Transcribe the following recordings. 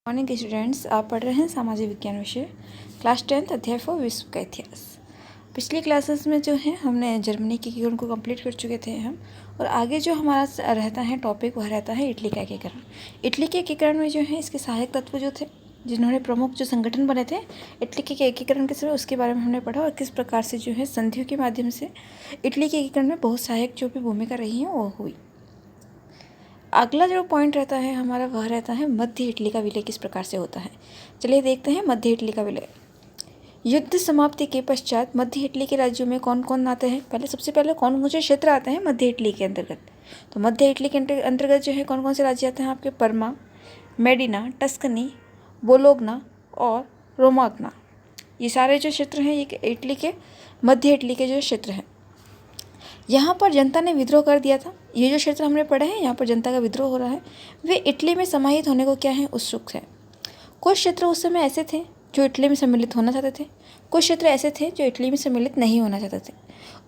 Morning students, आप पढ़ रहे हैं सामाजिक विज्ञान विषय क्लास 10 अध्याय 4 विश्व का इतिहास। पिछली क्लासेस में जो है हमने जर्मनी के एकीकरण को कंप्लीट कर चुके थे हम, और आगे जो हमारा रहता है टॉपिक वह रहता है इटली का एकीकरण। इटली के एकीकरण में जो है इसके सहायक तत्व जो थे, जिन्होंने प्रमुख जो संगठन बने थे इटली के एकीकरण के समय, उसके बारे में हमने पढ़ा और किस प्रकार से जो है संधियों के माध्यम से इटली के एकीकरण में बहुत सहायक जो भी भूमिका रही है वो हुई। अगला जो पॉइंट रहता है हमारा वह रहता है मध्य इटली का विलय किस प्रकार से होता है। चलिए देखते हैं मध्य इटली का विलय। युद्ध समाप्ति के पश्चात मध्य इटली के राज्यों में कौन कौन आते हैं। सबसे पहले कौन कौन से क्षेत्र आते हैं मध्य इटली के अंतर्गत। तो मध्य इटली के अंतर्गत जो है कौन कौन से राज्य आते हैं आपके, परमा, मेडिना, टस्कनी, बोलोगना और रोमाग्ना। ये सारे जो क्षेत्र हैं ये इटली के मध्य इटली के जो क्षेत्र हैं। यहाँ पर जनता ने विद्रोह कर दिया था। ये जो क्षेत्र हमने पढ़े हैं यहाँ पर जनता का विद्रोह हो रहा है, वे इटली में समाहित होने को क्या है उत्सुक है। कुछ क्षेत्र उस समय ऐसे थे जो इटली में सम्मिलित होना चाहते थे, कुछ क्षेत्र ऐसे थे जो इटली में सम्मिलित नहीं होना चाहते थे।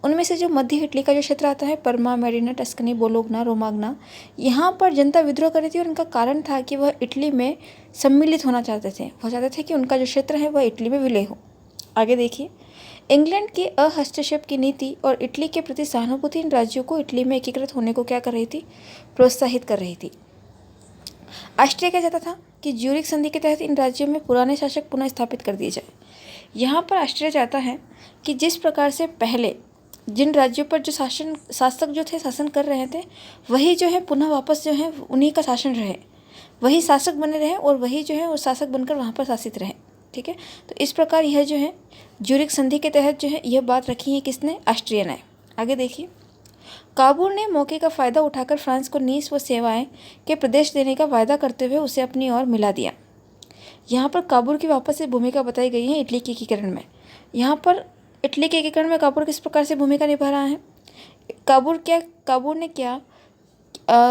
उनमें से जो मध्य इटली का जो क्षेत्र आता है, परमा, मेडिना, टस्कनी, बोलोगना, रोमाग्ना, यहाँ पर जनता विद्रोह कर रही थी और उनका कारण था कि वह इटली में सम्मिलित होना चाहते थे। वह चाहते थे कि उनका जो क्षेत्र है वह इटली में विलय हो। आगे देखिए, इंग्लैंड के अहस्तक्षेप की नीति और इटली के प्रति सहानुभूति इन राज्यों को इटली में एकीकृत होने को क्या कर रही थी, प्रोत्साहित कर रही थी। ऑस्ट्रिया क्या चाहता था कि ज्यूरिख संधि के तहत इन राज्यों में पुराने शासक पुनः स्थापित कर दिए जाए। यहाँ पर ऑस्ट्रिया चाहता है कि जिस प्रकार से पहले जिन राज्यों पर जो शासक जो थे शासन कर रहे थे, वही जो है पुनः वापस जो है उन्हीं का शासन रहे, वही शासक बने रहे और वही जो है वो शासक बनकर वहाँ पर शासित रहे। ठीक है, तो इस प्रकार यह जो है ज्यूरिख संधि के तहत जो है यह बात रखी है किसने, ऑस्ट्रिया ने। आगे देखिए, काबुल ने मौके का फ़ायदा उठाकर फ्रांस को नीस व सेवाएं के प्रदेश देने का वायदा करते हुए उसे अपनी ओर मिला दिया। यहाँ पर काबुल की वापस से भूमिका बताई गई है इटली के एकीकरण में। यहाँ पर इटली के एकीकरण में काबुल किस प्रकार से भूमिका निभा रहा है। काबुल ने क्या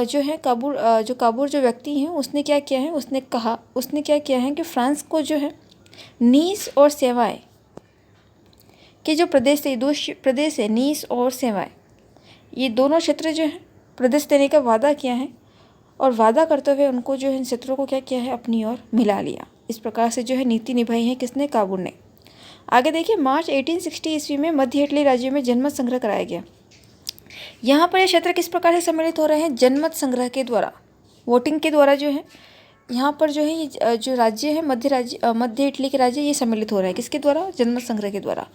जो है काबुल जो व्यक्ति हैं उसने क्या किया है, उसने क्या किया है कि फ्रांस को जो है नीस और सेवाएं के जो प्रदेश है नीस और सेवाएं, ये दोनों क्षेत्र जो है प्रदेश देने का वादा किया है और वादा करते हुए उनको जो है इन क्षेत्रों को क्या किया है, अपनी ओर मिला लिया। इस प्रकार से जो है नीति निभाई है किसने, काबुल ने। आगे देखिए, मार्च 1860 ईस्वी में मध्य इटली राज्य में जनमत संग्रह कराया गया। यहाँ पर ये क्षेत्र किस प्रकार से सम्मिलित हो रहे हैं, जनमत संग्रह के द्वारा, वोटिंग के द्वारा जो है यहाँ पर जो है ये जो राज्य है मध्य इटली के राज्य ये सम्मिलित हो रहा है किसके द्वारा, जनमत संग्रह के द्वारा।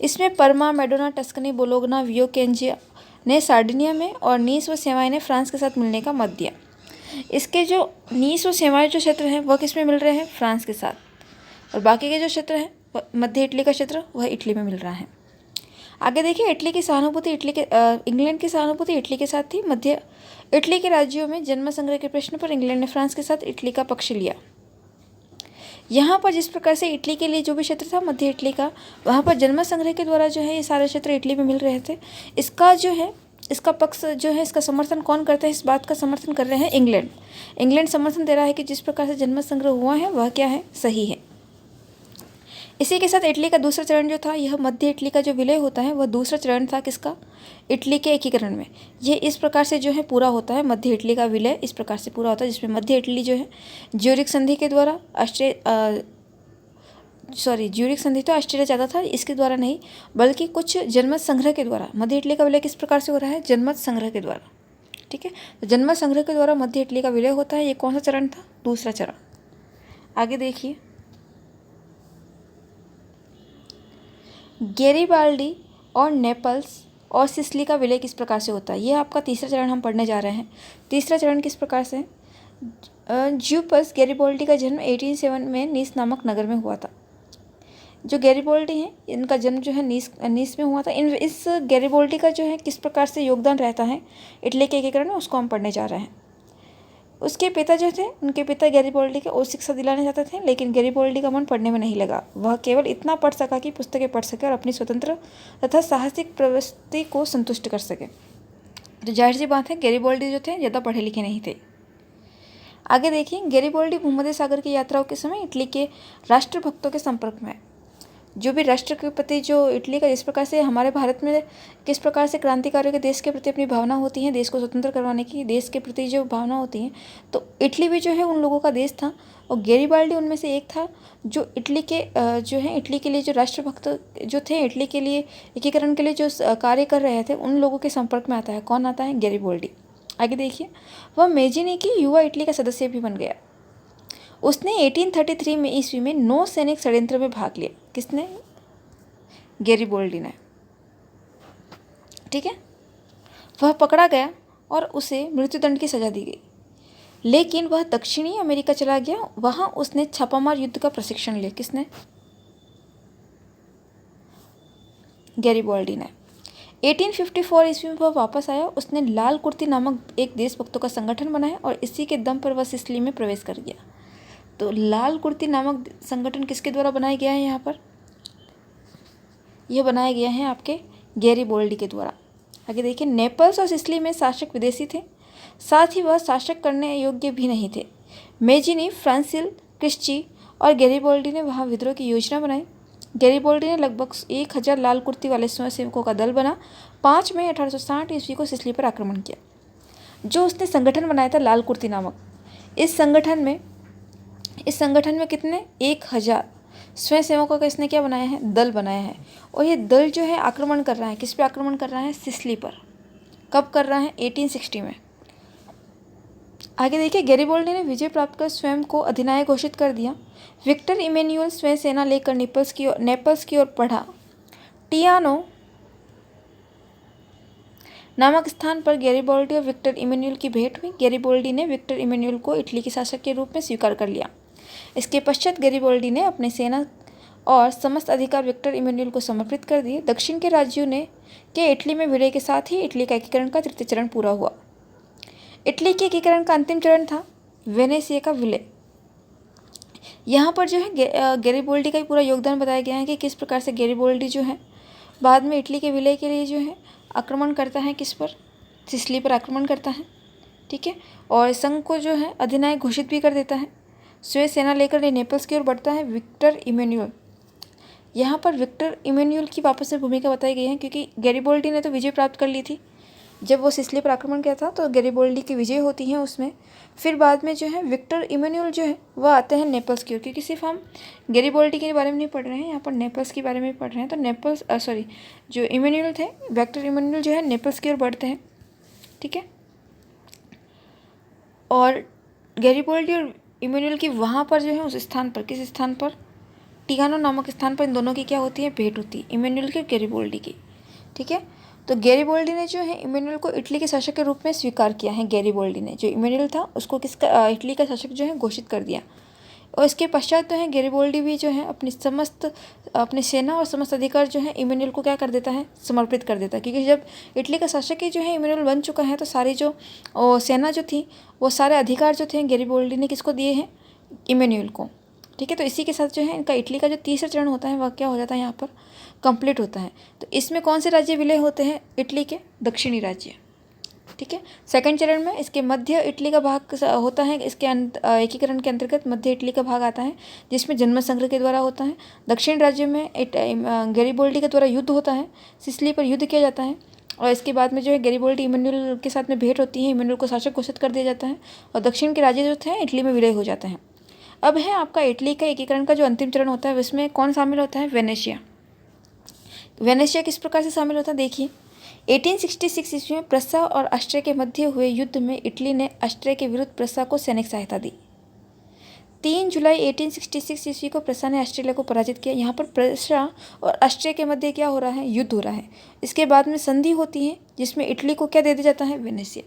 इसमें परमा, मेडोना, टस्कनी, बोलोगना, वियोकेंजिया ने सार्डिनिया में और नीस व सेवाएं ने फ्रांस के साथ मिलने का मत दिया। इसके जो नीस व सेवाएं जो क्षेत्र हैं वह किस में मिल रहे हैं, फ्रांस के साथ, और बाकी के जो क्षेत्र हैं मध्य इटली का क्षेत्र वह इटली में मिल रहा है। आगे देखिए, इंग्लैंड की सहानुभूति इटली के साथ थी। मध्य इटली के राज्यों में जन्म संग्रह के प्रश्न पर इंग्लैंड ने फ्रांस के साथ इटली का पक्ष लिया। यहाँ पर जिस प्रकार से इटली के लिए जो भी क्षेत्र था मध्य इटली का, वहाँ पर जन्म संग्रह के द्वारा जो है ये सारे क्षेत्र इटली में मिल रहे थे। इसका पक्ष जो है, इसका समर्थन कौन करते हैं, इस बात का समर्थन कर रहे हैं इंग्लैंड समर्थन दे रहा है कि जिस प्रकार से जन्म संग्रह हुआ है वह क्या है, सही है। इसी के साथ इटली का दूसरा चरण जो था, यह मध्य इटली का जो विलय होता है वह दूसरा चरण था किसका, इटली के एकीकरण में। ये इस प्रकार से जो है पूरा होता है, मध्य इटली का विलय इस प्रकार से पूरा होता है, जिसमें मध्य इटली जो है ज्यूरिख संधि के द्वारा ज्यूरिख संधि तो ऑस्ट्रिया चाहता था, इसके द्वारा नहीं बल्कि कुछ जनमत संग्रह के द्वारा मध्य इटली का विलय किस प्रकार से हो रहा है, जनमत संग्रह के द्वारा। ठीक है, तो जनमत संग्रह के द्वारा मध्य इटली का विलय होता है। ये कौन सा चरण था, दूसरा चरण। आगे देखिए, गैरिबाल्डी और नेपल्स और सिसिली का विलय किस प्रकार से होता है, ये आपका तीसरा चरण हम पढ़ने जा रहे हैं। तीसरा चरण किस प्रकार से, ज्यूपस गैरिबाल्डी का जन्म 1807 में नीस नामक नगर में हुआ था। जो गैरिबाल्डी हैं इनका जन्म जो है नीस में हुआ था। इस गैरिबाल्डी का जो है किस प्रकार से योगदान रहता है इटली के एकीकरण में, उसको हम पढ़ने जा रहे हैं। उसके पिता जो थे, उनके पिता गैरिबाल्डी को उच्च शिक्षा दिलाना चाहते थे, लेकिन गैरिबाल्डी का मन पढ़ने में नहीं लगा। वह केवल इतना पढ़ सका कि पुस्तकें पढ़ सके और अपनी स्वतंत्र तथा साहसिक प्रवृत्ति को संतुष्ट कर सके। तो जाहिर सी बात है गैरिबाल्डी जो थे ज़्यादा पढ़े लिखे नहीं थे। आगे देखिए, गैरिबाल्डी भूमध्य सागर की यात्राओं के समय इटली के राष्ट्रभक्तों के संपर्क में। जो भी राष्ट्र के प्रति जो इटली का जिस प्रकार से हमारे भारत में किस प्रकार से क्रांतिकारियों के देश के प्रति अपनी भावना होती है, देश को स्वतंत्र करवाने की, देश के प्रति जो भावना होती है, तो इटली भी जो है उन लोगों का देश था। और गैरिबाल्डी उनमें से एक था जो इटली के जो है इटली के लिए जो राष्ट्रभक्त जो थे, इटली के लिए एकीकरण के लिए जो कार्य कर रहे थे, उन लोगों के संपर्क में आता है। कौन आता है? गैरिबाल्डी। आगे देखिए, वह मेजिनी की युवा इटली का सदस्य भी बन गया। उसने 1833 में ईस्वी में नौ सैनिक षड्यंत्र में भाग लिया। किसने? गैरिबाल्डी ने। ठीक है, वह पकड़ा गया और उसे मृत्युदंड की सजा दी गई, लेकिन वह दक्षिणी अमेरिका चला गया। वहां उसने छापामार युद्ध का प्रशिक्षण लिया। किसने? गैरिबाल्डी ने। 1854 ईस्वी में वह वापस आया। उसने लाल कुर्ती नामक एक देशभक्तों का संगठन बनाया और इसी के दम पर वह सिसिली में प्रवेश कर गया। तो लाल कुर्ती नामक संगठन किसके द्वारा बनाया गया है? यहाँ पर यह बनाया गया है आपके गैरिबाल्डी के द्वारा। आगे देखिए, नेपल्स और सिसिली में शासक विदेशी थे, साथ ही वह शासक करने योग्य भी नहीं थे। मेजिनी, फ्रांसिल, क्रिस्ची और गैरिबाल्डी ने वहाँ विद्रोह की योजना बनाई। गैरिबाल्डी ने लगभग 1000 लाल कुर्ती वाले स्वयंसेवकों का दल बना 5 मई 1860 ईस्वी को सिसिली पर आक्रमण किया। जो उसने संगठन बनाया था लाल कुर्ती नामक, इस संगठन में कितने? 1000 स्वयंसेवकों का इसने क्या बनाया है? दल बनाया है। और ये दल जो है आक्रमण कर रहा है। किस पे आक्रमण कर रहा है? सिसिली पर। कब कर रहा है? 1860 में। आगे देखिए, गैरिबाल्डी ने विजय प्राप्त कर स्वयं को अधिनायक घोषित कर दिया। विक्टर इमैनुअल स्वयं सेना लेकर नेपल्स की ओर बढ़ा। टियानो नामक स्थान पर गैरिबाल्डी और विक्टर इमैनुअल की भेंट हुई। गैरिबाल्डी ने विक्टर इमैनुअल को इटली के शासक के रूप में स्वीकार कर लिया। इसके पश्चात गैरिबाल्डी ने अपनी सेना और समस्त अधिकार विक्टर इमैनुअल को समर्पित कर दिए। दक्षिण के राज्यों के इटली में विलय के साथ ही इटली का एकीकरण का तृतीय चरण पूरा हुआ। इटली के एकीकरण का अंतिम चरण था वेनेसिया का विलय। यहाँ पर जो है गैरिबाल्डी का ही पूरा योगदान बताया गया है कि किस प्रकार से गैरिबाल्डी जो है बाद में इटली के विलय के लिए जो है आक्रमण करता है। किस पर? सिसिली पर आक्रमण करता है। ठीक है, और संघ को जो है अधिनायक घोषित भी कर देता है। स्वयं सेना लेकर नेपल्स की ओर बढ़ता है विक्टर इमैनुअल। यहाँ पर विक्टर इमैनुअल की वापस से भूमिका बताई गई है, क्योंकि गैरिबाल्डी ने तो विजय प्राप्त कर ली थी। जब वो सिसिली पर आक्रमण किया था तो गैरिबाल्डी की विजय होती है उसमें। फिर बाद में जो है विक्टर इमैनुअल जो है वह आते हैं नेपल्स की ओर, क्योंकि सिर्फ हम गैरिबाल्डी के बारे में नहीं पढ़ रहे हैं, यहाँ पर नेपल्स के बारे में पढ़ रहे हैं। तो नेपल्स जो इमैनुअल थे, विक्टर इमैनुअल जो है नेपल्स की ओर बढ़ते हैं। ठीक है, और गैरिबाल्डी और इमैनुअल की वहाँ पर जो है उस स्थान पर, किस स्थान पर? टियानो नामक स्थान पर इन दोनों की क्या होती है? भेंट होती है, इमैनुअल की और गैरिबाल्डी की। ठीक है, तो गैरिबाल्डी ने जो है इमैनुअल को इटली के शासक के रूप में स्वीकार किया है। गैरिबाल्डी ने जो इमैनुअल था उसको इटली का शासक जो है घोषित कर दिया। और इसके पश्चात जो है गैरिबाल्डी भी जो है अपनी सेना और समस्त अधिकार जो है इमैनुअल को क्या कर देता है? समर्पित कर देता है। क्योंकि जब इटली का शासक ही जो है इमैनुअल बन चुका है, तो सारी जो सेना जो थी, वो सारे अधिकार जो थे गैरिबाल्डी ने किसको दिए हैं? इमैनुअल को। ठीक है, तो इसी के साथ जो है इनका इटली का जो तीसरा चरण होता है वह क्या हो जाता है? यहाँ पर कंप्लीट होता है। तो इसमें कौन से राज्य विलय होते हैं? इटली के दक्षिणी राज्य। ठीक है, सेकंड चरण में इसके मध्य इटली का भाग होता है। इसके एकीकरण के अंतर्गत मध्य इटली का भाग आता है, जिसमें जनमत संग्रह के द्वारा होता है। दक्षिण राज्य में गैरिबाल्डी के द्वारा युद्ध होता है, सिसिली पर युद्ध किया जाता है। और इसके बाद में जो है गैरिबाल्डी इमैनुअल के साथ में भेंट होती है, इमैनुअल को शासक घोषित कर दिया जाता है और दक्षिण के राज्य जो थे इटली में विलय हो जाते हैं। अब है आपका इटली का एकीकरण का जो अंतिम चरण होता है, उसमें कौन शामिल होता है? वेनेशिया। वेनेशिया किस प्रकार से शामिल होता है? देखिए, 1866 ईस्वी में प्रस्सा और ऑस्ट्रिया के मध्य हुए युद्ध में इटली ने ऑस्ट्रिया के विरुद्ध प्रस्सा को सैनिक सहायता दी। 3 जुलाई 1866 ईस्वी को प्रस्सा ने ऑस्ट्रेलिया को पराजित किया। यहाँ पर प्रस्सा और ऑस्ट्रिया के मध्य क्या हो रहा है? युद्ध हो रहा है। इसके बाद में संधि होती है, जिसमें इटली को क्या दे दिया जाता है? वेनेशिया।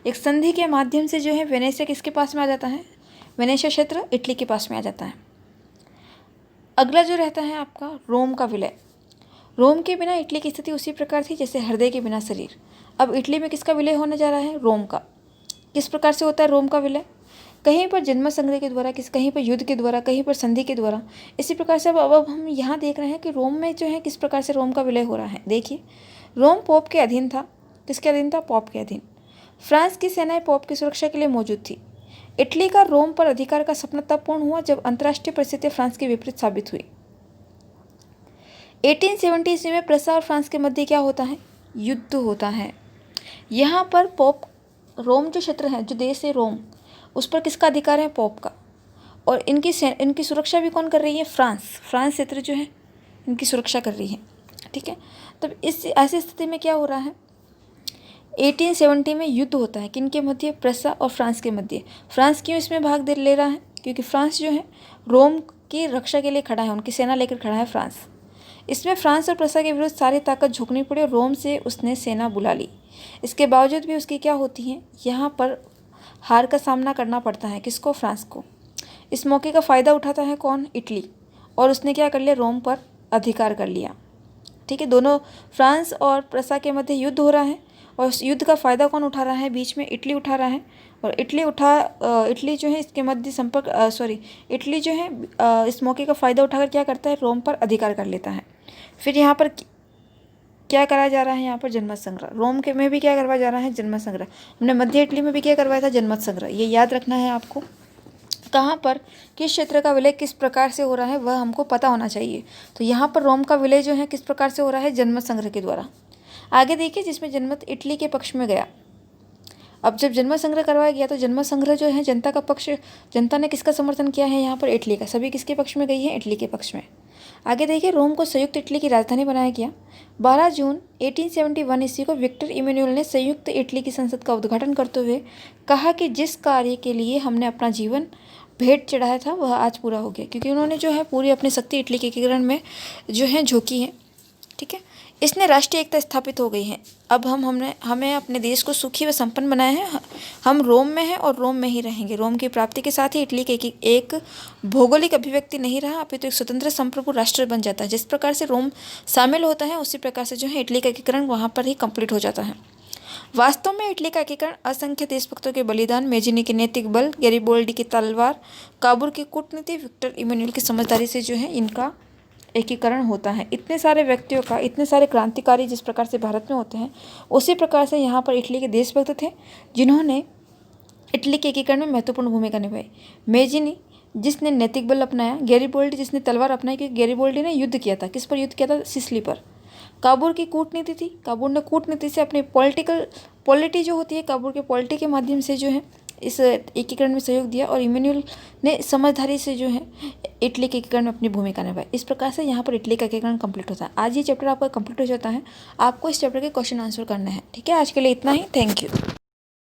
एक संधि के माध्यम से जो है वेनेशिया किसके पास में आ जाता है? वेनेशिया क्षेत्र इटली के पास में आ जाता है। अगला जो रहता है आपका रोम का विलय। रोम के बिना इटली की स्थिति उसी प्रकार थी जैसे हृदय के बिना शरीर। अब इटली में किसका विलय होने जा रहा है? रोम का। किस प्रकार से होता है रोम का विलय? कहीं पर जनमत संग्रह के द्वारा, कहीं पर युद्ध के द्वारा, कहीं पर संधि के द्वारा। इसी प्रकार से अब हम यहाँ देख रहे हैं कि रोम में जो है किस प्रकार से रोम का विलय हो रहा है। देखिए, रोम पोप के अधीन था। किसके अधीन था? पोप के अधीन। फ्रांस की सेनाएं पोप की सुरक्षा के लिए मौजूद थी। इटली का रोम पर अधिकार का सपना तब पूर्ण हुआ जब अंतर्राष्ट्रीय परिस्थितियां फ्रांस के विपरीत साबित हुई। 1870 ईस्वी में प्रसा और फ्रांस के मध्य क्या होता है? युद्ध होता है। यहाँ पर पोप रोम जो क्षेत्र है, जो देश है रोम, उस पर किसका अधिकार है? पोप का। और इनकी सुरक्षा भी कौन कर रही है? फ्रांस क्षेत्र जो है इनकी सुरक्षा कर रही है। ठीक है, तब इस ऐसी स्थिति में क्या हो रहा है? 1870 में युद्ध होता है किनके मध्य? प्रसा और फ्रांस के मध्य। फ्रांस क्यों इसमें भाग ले रहा है? क्योंकि फ्रांस जो है रोम की रक्षा के लिए खड़ा है, उनकी सेना लेकर खड़ा है फ्रांस। इसमें फ्रांस और प्रसा के विरुद्ध सारी ताकत झोंकनी पड़ी और रोम से उसने सेना बुला ली। इसके बावजूद भी उसकी क्या होती है? यहाँ पर हार का सामना करना पड़ता है। किसको? फ्रांस को। इस मौके का फ़ायदा उठाता है कौन? इटली। और उसने क्या कर लिया? रोम पर अधिकार कर लिया। ठीक है, दोनों फ्रांस और प्रसा के मध्य युद्ध हो रहा है और उस युद्ध का फ़ायदा कौन उठा रहा है? बीच में इटली उठा रहा है। और इटली जो है इसके मध्य इटली जो है इस मौके का फ़ायदा उठाकर क्या करता है? रोम पर अधिकार कर लेता है। फिर यहाँ पर क्या कराया जा रहा है? यहाँ पर जनमत संग्रह। रोम के में भी क्या करवाया जा रहा है? जनमत संग्रह। हमने मध्य इटली में भी क्या करवाया था? जनमत संग्रह। ये याद रखना है आपको। कहाँ पर किस क्षेत्र का विलय किस प्रकार से हो रहा है वह हमको पता होना चाहिए। तो यहाँ पर रोम का विलय जो है किस प्रकार से हो रहा है? जनमत संग्रह के द्वारा। आगे देखिए, जिसमें जनमत इटली के पक्ष में गया। अब जब जनमत संग्रह करवाया गया तो जनमत संग्रह जो है जनता ने किसका समर्थन किया है? यहाँ पर इटली का। सभी किसके पक्ष में गई है? इटली के पक्ष में। आगे देखिए, रोम को संयुक्त इटली की राजधानी बनाया गया। 12 जून 1871 ईस्वी को विक्टर इमैनुअल ने संयुक्त इटली की संसद का उद्घाटन करते हुए कहा कि जिस कार्य के लिए हमने अपना जीवन भेंट चढ़ाया था वह आज पूरा हो गया। क्योंकि उन्होंने जो है पूरी अपनी शक्ति इटली के एकीकरण में जो है झोंकी है। ठीक है, इसने राष्ट्रीय एकता स्थापित हो गई है। अब हमें अपने देश को सुखी व संपन्न बनाया है। हम रोम में हैं और रोम में ही रहेंगे। रोम की प्राप्ति के साथ ही इटली के एक भौगोलिक अभिव्यक्ति नहीं रहा, अपितु एक स्वतंत्र संप्रभु राष्ट्र बन जाता है। जिस प्रकार से रोम शामिल होता है उसी प्रकार से जो है इटली का एकीकरण वहाँ पर ही कंप्लीट हो जाता है। वास्तव में इटली का एकीकरण असंख्य देशभक्तों के बलिदान, मेजिनी के नैतिक बल, गैरिबोल्डी की तलवार, काबूल की कूटनीति, विक्टर इमैनुअल की समझदारी से जो है इनका एकीकरण होता है। इतने सारे व्यक्तियों का, इतने सारे क्रांतिकारी जिस प्रकार से भारत में होते हैं उसी प्रकार से यहाँ पर इटली के देशभक्त थे जिन्होंने इटली के एकीकरण में महत्वपूर्ण भूमिका निभाई। मेजिनी जिसने नैतिक बल अपनाया, गैरिबोल्डी जिसने तलवार अपनाई, क्योंकि गैरिबोल्डी ने युद्ध किया था। किस पर युद्ध किया था? सिसिली पर। काबूल की कूटनीति थी। काबूल ने कूटनीति से अपनी पॉलिटी जो होती है, काबूल के पॉलिटी के माध्यम से जो है इस एकीकरण में सहयोग दिया। और इमैनुअल ने समझदारी से जो है इटली के एकीकरण में अपनी भूमिका निभाई। इस प्रकार से यहाँ पर इटली का एकीकरण कंप्लीट होता है। आज ये चैप्टर आपका कंप्लीट हो जाता है। आपको इस चैप्टर के क्वेश्चन आंसर करना है। ठीक है, आज के लिए इतना ही। Thank you.